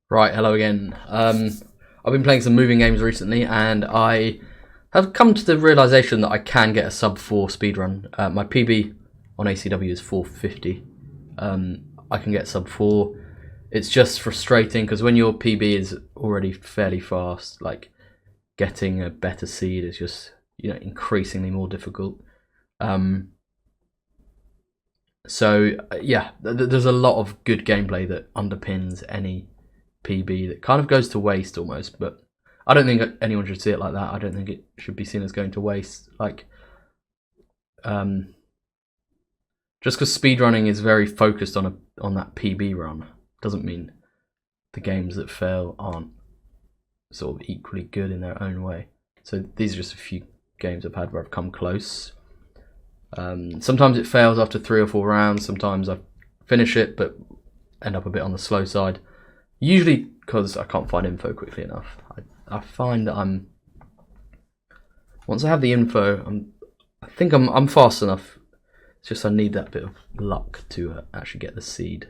Right, hello again. I've been playing some moving games recently, and I have come to the realization that I can get a sub 4 speedrun. My PB on ACW is 450. I can get sub 4. It's just frustrating because when your PB is already fairly fast, like getting a better seed is just increasingly more difficult. So yeah, there's a lot of good gameplay that underpins any PB that kind of goes to waste almost, but I don't think anyone should see it like that. I don't think it should be seen as going to waste. Like, just because speedrunning is very focused on that PB run doesn't mean the games that fail aren't sort of equally good in their own way. So these are just a few games I've had where I've come close. Sometimes it fails after 3 or 4 rounds. Sometimes I finish it but end up a bit on the slow side. Usually because I can't find info quickly enough. I find that once I have the info, I think I'm fast enough. It's just I need that bit of luck to actually get the seed.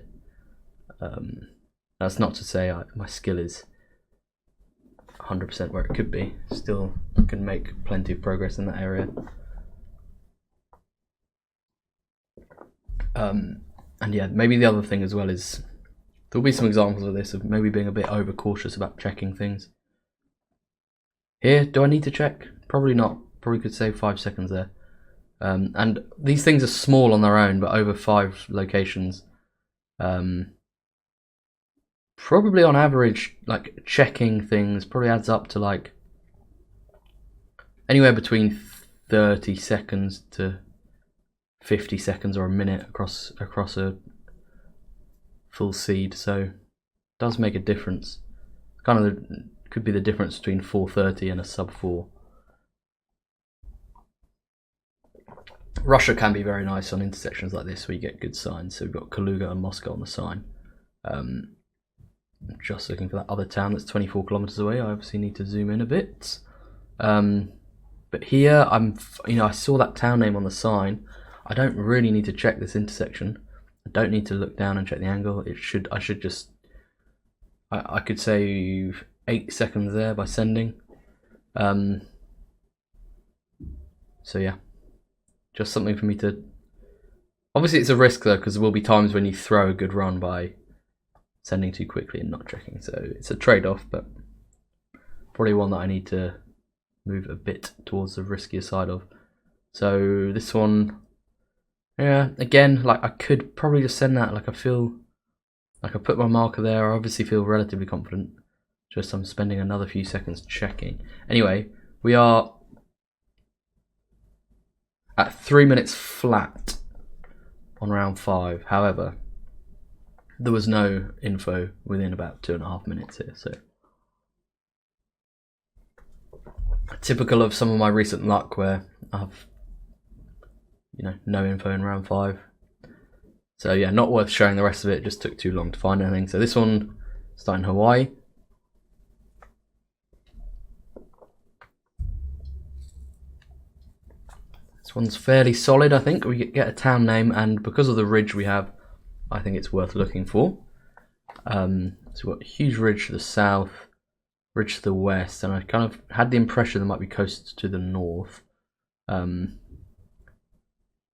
That's not to say my skill is 100% where it could be. Still can make plenty of progress in that area. And yeah, maybe the other thing as well is there'll be some examples of this, of maybe being a bit overcautious about checking things. Here, do I need to check? Probably not. Probably could save 5 seconds there. And these things are small on their own, but over 5 locations, probably on average, like checking things probably adds up to like anywhere between 30 seconds to 50 seconds or a minute across a full seed, so it does make a difference. Kind of could be the difference between 430 and a sub 4. Russia can be very nice on intersections like this where you get good signs. So we've got Kaluga and Moscow on the sign. I'm just looking for that other town that's 24 kilometers away. I obviously need to zoom in a bit. But here I saw that town name on the sign. I don't really need to check this intersection. I don't need to look down and check the angle. I should just I could save 8 seconds there by sending. So yeah, just something for me to. Obviously, it's a risk though, because there will be times when you throw a good run by sending too quickly and not checking. So it's a trade-off, but probably one that I need to move a bit towards the riskier side of. So this one. Yeah, again, like I could probably just send that. Like I feel like I put my marker there. I obviously feel relatively confident. Just I'm spending another few seconds checking. Anyway, we are at 3 minutes flat on round 5. However, there was no info within about 2.5 minutes here. So typical of some of my recent luck where I've no info in round 5. So yeah, not worth showing the rest of it. Just took too long to find anything. So this one, starting Hawaii. This one's fairly solid, I think. We get a town name, and because of the ridge we have, I think it's worth looking for. So we've got a huge ridge to the south, ridge to the west, and I kind of had the impression there might be coasts to the north.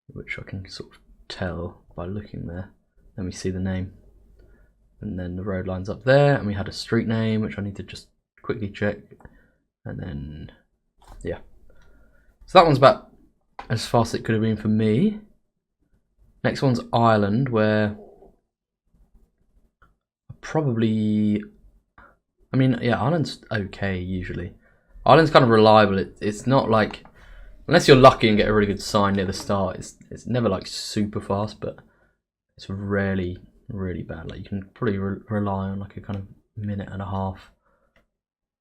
Which I can sort of tell by looking there. Then we see the name, and then the road lines up there, and we had a street name which I need to just quickly check, and then yeah, so that one's about as fast as it could have been for me. Next one's Ireland, where probably, Ireland's okay usually. Ireland's kind of reliable. It's not like, unless you're lucky and get a really good sign near the start, it's never like super fast, but it's rarely really bad. Like you can probably rely on like a kind of minute and a half,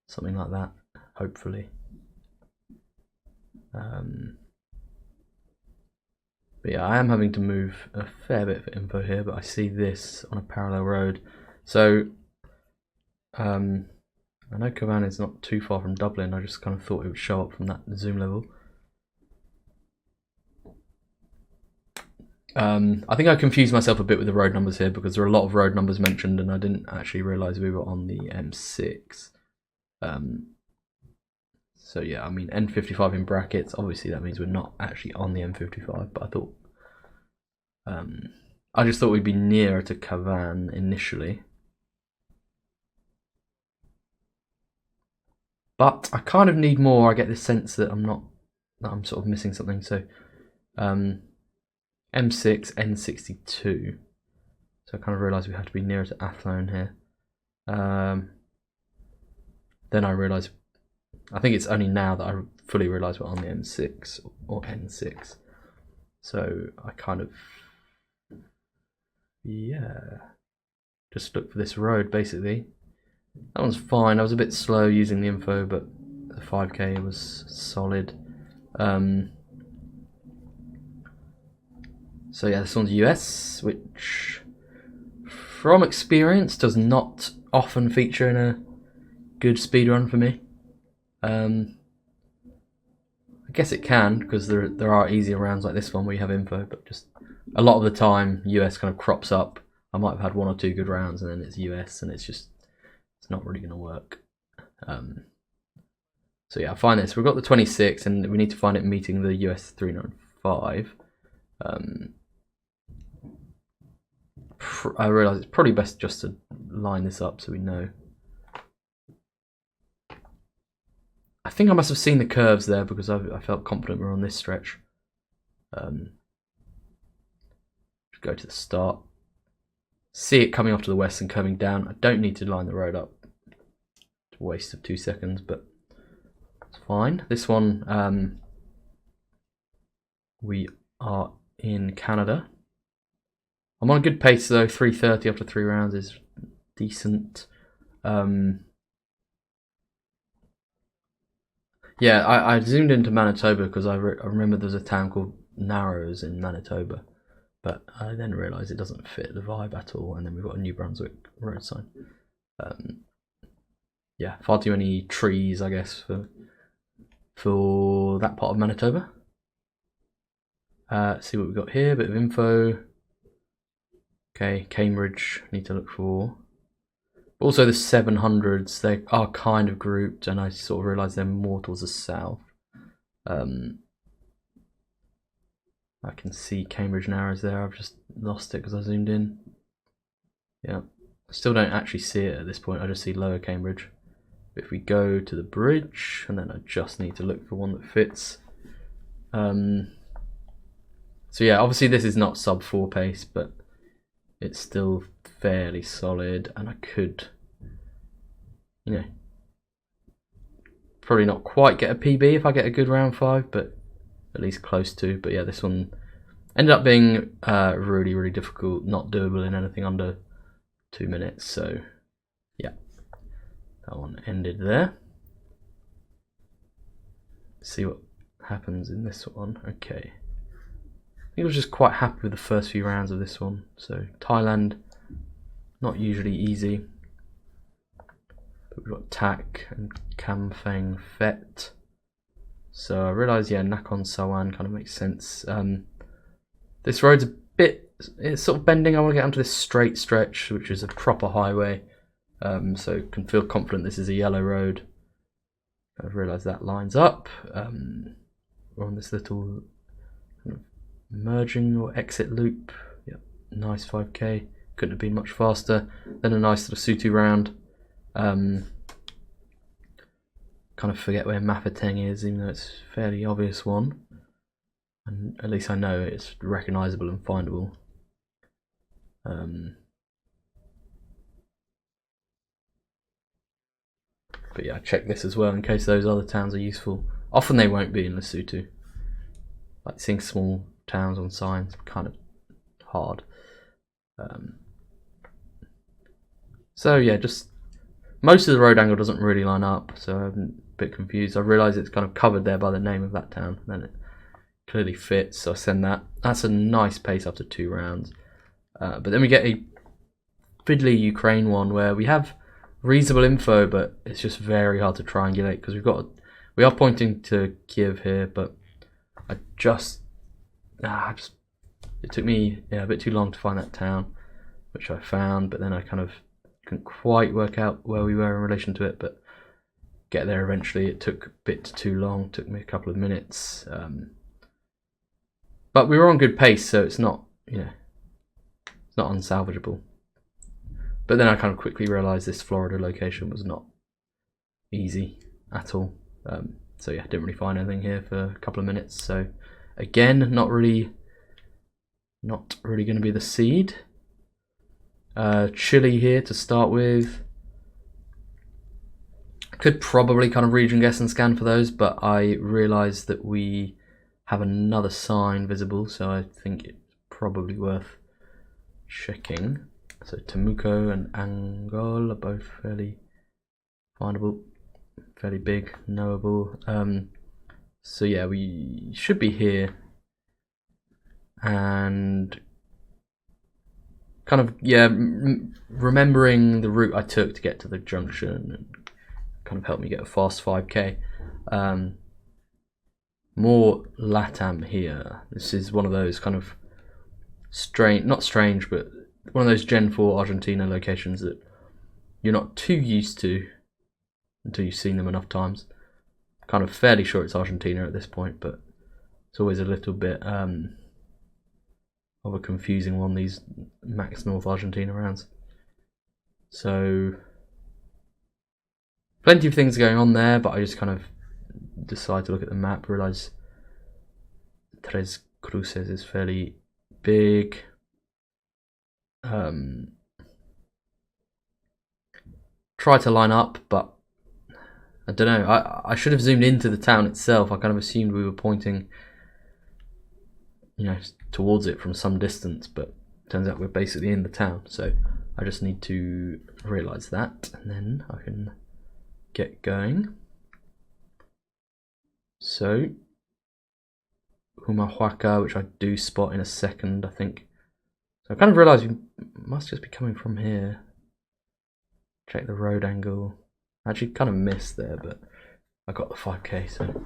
something like that, hopefully. But yeah, I am having to move a fair bit for info here, but I see this on a parallel road. So I know Cavan is not too far from Dublin. I just kind of thought it would show up from that zoom level. I think I confused myself a bit with the road numbers here because there are a lot of road numbers mentioned and I didn't actually realise we were on the M6. So yeah, I mean N55 in brackets, obviously that means we're not actually on the M55, but I thought, I just thought we'd be nearer to Cavan initially. But I kind of need more. I get this sense that I'm sort of missing something. So M6, N62. So I kind of realised we have to be nearer to Athlone here. Then I realised, I think it's only now that I fully realise we're on the M6 or N6. So I kind of, yeah, just look for this road basically. That one's fine. I was a bit slow using the info, but the 5k was solid. So yeah, this one's US, which from experience does not often feature in a good speedrun for me. I guess it can, because there are easier rounds like this one where you have info, but just a lot of the time US kind of crops up. I might have had 1 or 2 good rounds and then it's US and it's not really going to work. So yeah, I find this. We've got the 26 and we need to find it meeting the US 395. I realise it's probably best just to line this up so we know. I think I must have seen the curves there because I felt confident we're on this stretch. Go to the start. See it coming off to the west and coming down. I don't need to line the road up. It's a waste of 2 seconds, but it's fine. This one, we are in Canada. I'm on a good pace though. 3:30 after 3 rounds is decent. Yeah, I zoomed into Manitoba because I remember there's a town called Narrows in Manitoba. But I then realised it doesn't fit the vibe at all, and then we've got a New Brunswick road sign. Yeah, far too many trees, I guess, for that part of Manitoba. See what we've got here, bit of info. Okay, Cambridge, need to look for. Also the 700s, they are kind of grouped, and I sort of realised they're more towards the south. I can see Cambridge Narrows there. I've just lost it because I zoomed in. Yeah, I still don't actually see it at this point. I just see Lower Cambridge. But if we go to the bridge, and then I just need to look for one that fits. So yeah, obviously this is not sub 4 pace, but it's still fairly solid, and I could, you know, probably not quite get a PB if I get a good round 5, but at least close to. But yeah, this one ended up being really, really difficult, not doable in anything under 2 minutes. So yeah, that one ended there. See what happens in this one. Okay, I think I was just quite happy with the first few rounds of this one. So Thailand, not usually easy, but we've got Tak and Kamphaeng Phet. So I realised, yeah, Nakhon Sawan kind of makes sense. This road's a bit, it's sort of bending. I want to get onto this straight stretch, which is a proper highway. So can feel confident this is a yellow road. I've realised that lines up. We're on this little kind of merging or exit loop. Yep, nice 5k. Couldn't have been much faster. Then a nice sort of Sutu round. Kind of forget where Mapateng is, even though it's a fairly obvious one. And at least I know it's recognisable and findable. But yeah, I check this as well in case those other towns are useful. Often they won't be in Lesotho. Like seeing small towns on signs, kind of hard. So yeah, just most of the road angle doesn't really line up, so I'm a bit confused. I realise it's kind of covered there by the name of that town, and then it clearly fits, so I send that. That's a nice pace after 2 rounds. But then we get a fiddly Ukraine one where we have reasonable info, but it's just very hard to triangulate because we are pointing to Kiev here, but I just it took me a bit too long to find that town, which I found, but then I kind of couldn't quite work out where we were in relation to it, but get there eventually. It took a bit too long, took me a couple of minutes, but we were on good pace, so it's not, it's not unsalvageable. But then I kind of quickly realised this Florida location was not easy at all. So yeah, didn't really find anything here for a couple of minutes. So again, not really going to be the seed. Chile here to start with. Could probably kind of region guess and scan for those, but I realised that we have another sign visible, so I think it's probably worth checking. So Temuco and Angol are both fairly findable, fairly big, knowable. So yeah, we should be here, and kind of remembering the route I took to get to the junction and kind of helped me get a fast 5k. More LATAM here. This is one of those kind of not strange, but one of those Gen 4 Argentina locations that you're not too used to until you've seen them enough times. Kind of fairly sure it's Argentina at this point, but it's always a little bit of a confusing one, these Max North Argentina rounds. So plenty of things going on there, but I just kind of decided to look at the map, realise Tres Cruces is fairly big. Try to line up, but I don't know. I should have zoomed into the town itself. I kind of assumed we were pointing, towards it from some distance, but turns out we're basically in the town. So I just need to realise that, and then I can get going. So Humahuaca, which I do spot in a second, I think. So I kind of realised we must just be coming from here. Check the road angle. I actually kind of missed there, but I got the 5k, so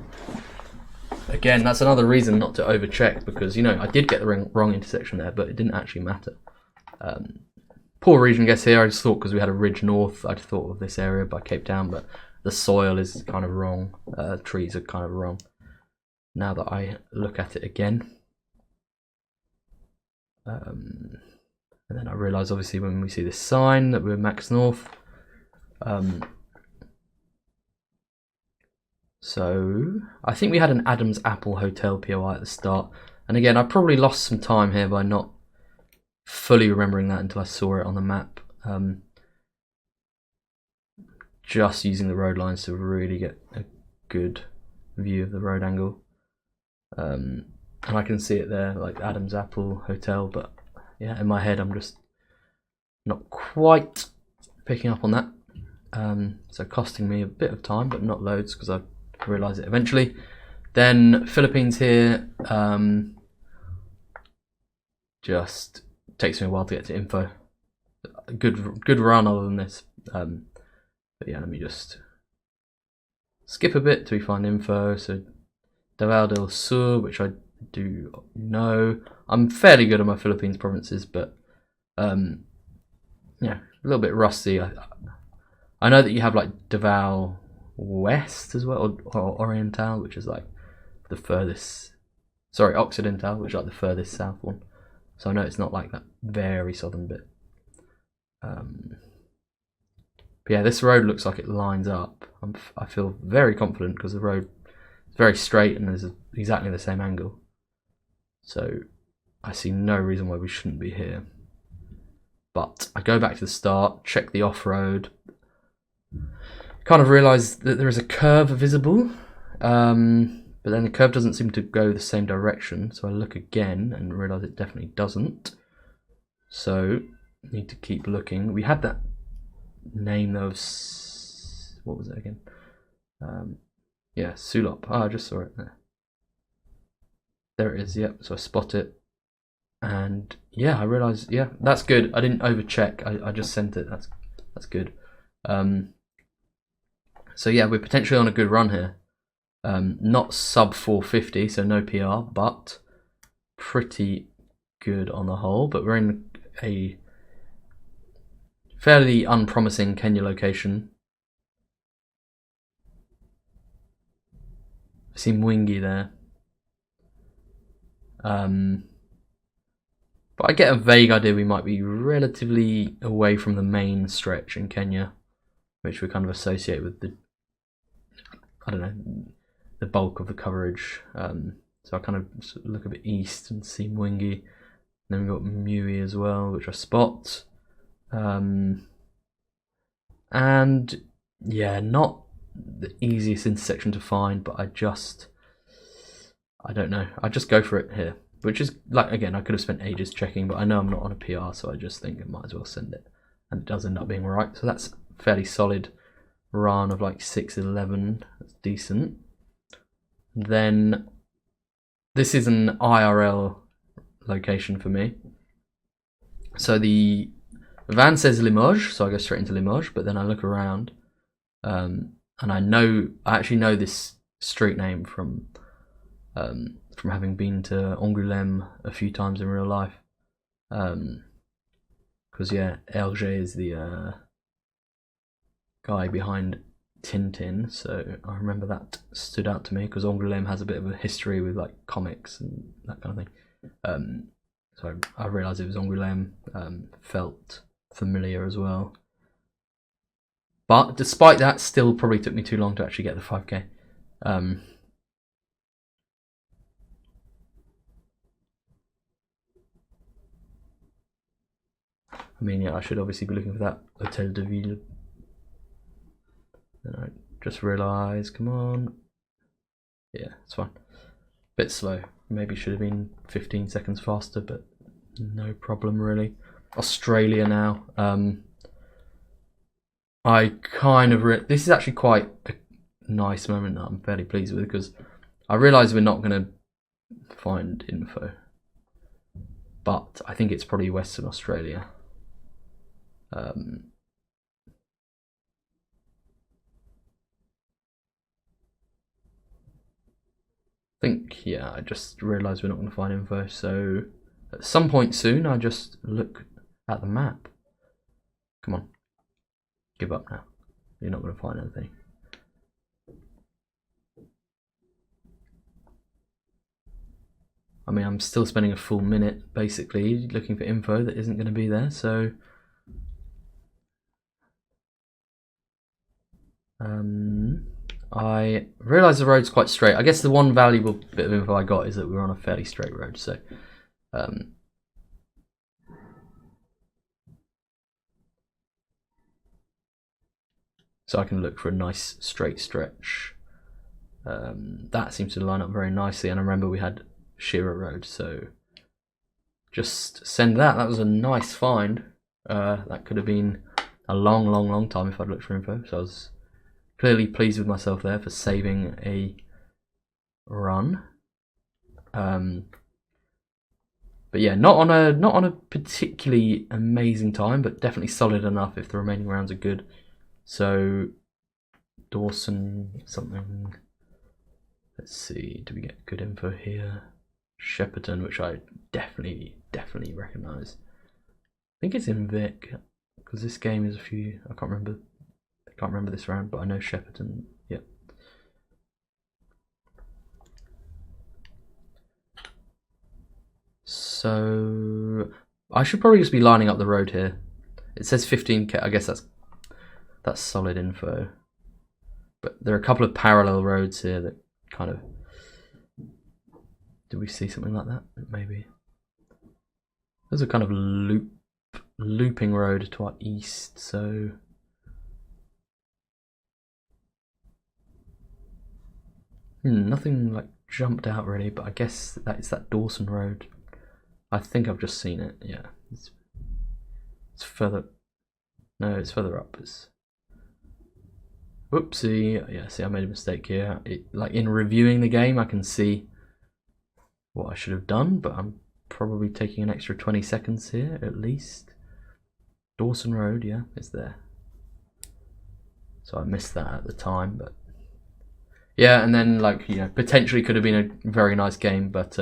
again, that's another reason not to over check, because I did get the wrong intersection there, but it didn't actually matter. Poor region guess here. I just thought because we had a ridge north, I'd thought of this area by Cape Town, but the soil is kind of wrong. Trees are kind of wrong now that I look at it again. And then I realise, obviously, when we see this sign that we're Max North. So I think we had an Adam's Apple Hotel POI at the start, and again I probably lost some time here by not fully remembering that until I saw it on the map. Just using the road lines to really get a good view of the road angle, and I can see it there, like Adam's Apple Hotel, but yeah, in my head I'm just not quite picking up on that. So costing me a bit of time, but not loads, because I realise it eventually. Then Philippines here, just takes me a while to get to info. A good run other than this. But yeah, let me just skip a bit till we find info. So Davao del Sur, which I do know. I'm fairly good at my Philippines provinces, but yeah, a little bit rusty. I know that you have like Davao West as well, or Oriental, which is like the furthest. Sorry, Occidental, which is like the furthest south one. So I know it's not like that very southern bit. But yeah, this road looks like it lines up. I feel very confident because the road is very straight and there's exactly the same angle. So I see no reason why we shouldn't be here. But I go back to the start, check the off-road, kind of realise that there is a curve visible, but then the curve doesn't seem to go the same direction, so I look again and realise it definitely doesn't. So need to keep looking. We had that name though of, what was it again? Yeah, Sulop. Oh, I just saw it there. There it is, yep, so I spot it. And yeah, I realised, yeah, that's good. I didn't over check, I just sent it. That's good. So yeah, we're potentially on a good run here. Not sub 450, so no PR, but pretty good on the whole, but we're in a fairly unpromising Kenya location. I see Mwingi there. But I get a vague idea we might be relatively away from the main stretch in Kenya, which we kind of associate with the, I don't know, the bulk of the coverage. So I kind of look a bit east and see Mwingi. Then we've got Mui as well, which I spot. And yeah, not the easiest intersection to find, but I don't know. I just go for it here, which is, like, again, I could have spent ages checking, but I know I'm not on a PR, so I just think I might as well send it. And it does end up being right. So that's a fairly solid run of like 6.11. That's decent. Then this is an IRL location for me. So the van says Limoges, so I go straight into Limoges, but then I look around and I actually know this street name from having been to Angoulême a few times in real life. Because yeah, Hergé is the guy behind Tintin, so I remember that stood out to me because Angoulême has a bit of a history with like comics and that kind of thing. So I realised it was Angoulême, felt familiar as well. But despite that, still probably took me too long to actually get the 5k. I mean, yeah, I should obviously be looking for that Hotel de Ville. And I just realised, come on. Yeah, it's fine. Bit slow. Maybe should have been 15 seconds faster, but no problem really. Australia now. I kind of this is actually quite a nice moment that I'm fairly pleased with, because I realise we're not going to find info, but I think it's probably Western Australia. I think, yeah, I just realised we're not going to find info, so at some point soon I just look at the map. Come on, give up now, you're not going to find anything. I mean, I'm still spending a full minute basically looking for info that isn't going to be there, so I realise the road's quite straight. I guess the one valuable bit of info I got is that we're on a fairly straight road, so so I can look for a nice straight stretch. That seems to line up very nicely, and I remember we had Shearer Road, so just send that. That was a nice find. That could have been a long time if I'd looked for info, so I was clearly pleased with myself there for saving a run. But yeah, not on a particularly amazing time, but definitely solid enough if the remaining rounds are good. So Dawson something. Let's see, do we get good info here? Shepparton, which I definitely recognise. I think it's in Vic, because this game is a few. I can't remember this round, but I know Shepparton. Yep. So I should probably just be lining up the road here. It says 15k. I guess that's solid info. But there are a couple of parallel roads here that kind of. Do we see something like that? Maybe. There's a kind of looping road to our east, so. Nothing like jumped out really, but I guess it's that Dawson Road. I think I've just seen it. Yeah, it's further. No, it's further up. It's. Whoopsie! Yeah, see, I made a mistake here. Like in reviewing the game, I can see what I should have done, but I'm probably taking an extra 20 seconds here at least. Dawson Road, yeah, it's there. So I missed that at the time, but. Yeah, and then, like, you know, potentially could have been a very nice game, but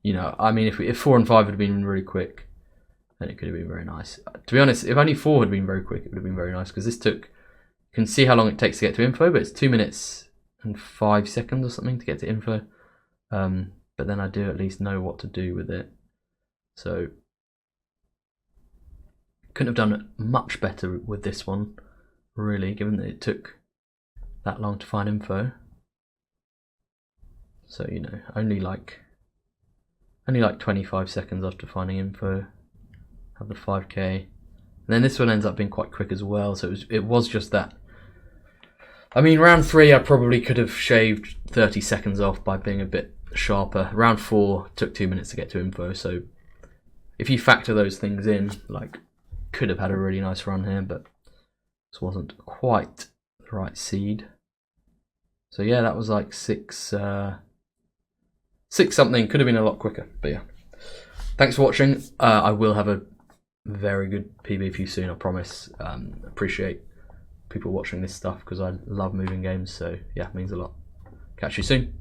you know, I mean, if 4 and 5 had been really quick, then it could have been very nice. To be honest, if only 4 had been very quick, it would have been very nice, because this took, you can see how long it takes to get to info, but it's 2 minutes and 5 seconds or something to get to info. But then I do at least know what to do with it. So couldn't have done much better with this one, really, given that it took that long to find info. So, you know, only like 25 seconds after finding info, have the 5k. And then this one ends up being quite quick as well, so it was just that. I mean, round 3 I probably could have shaved 30 seconds off by being a bit sharper. Round 4 took 2 minutes to get to info, so if you factor those things in, like, could have had a really nice run here, but this wasn't quite the right seed. So yeah, that was like 6 something. Could have been a lot quicker, but yeah. Thanks for watching. I will have a very good PB for you soon, I promise. Appreciate people watching this stuff because I love moving games, so yeah, it means a lot. Catch you soon.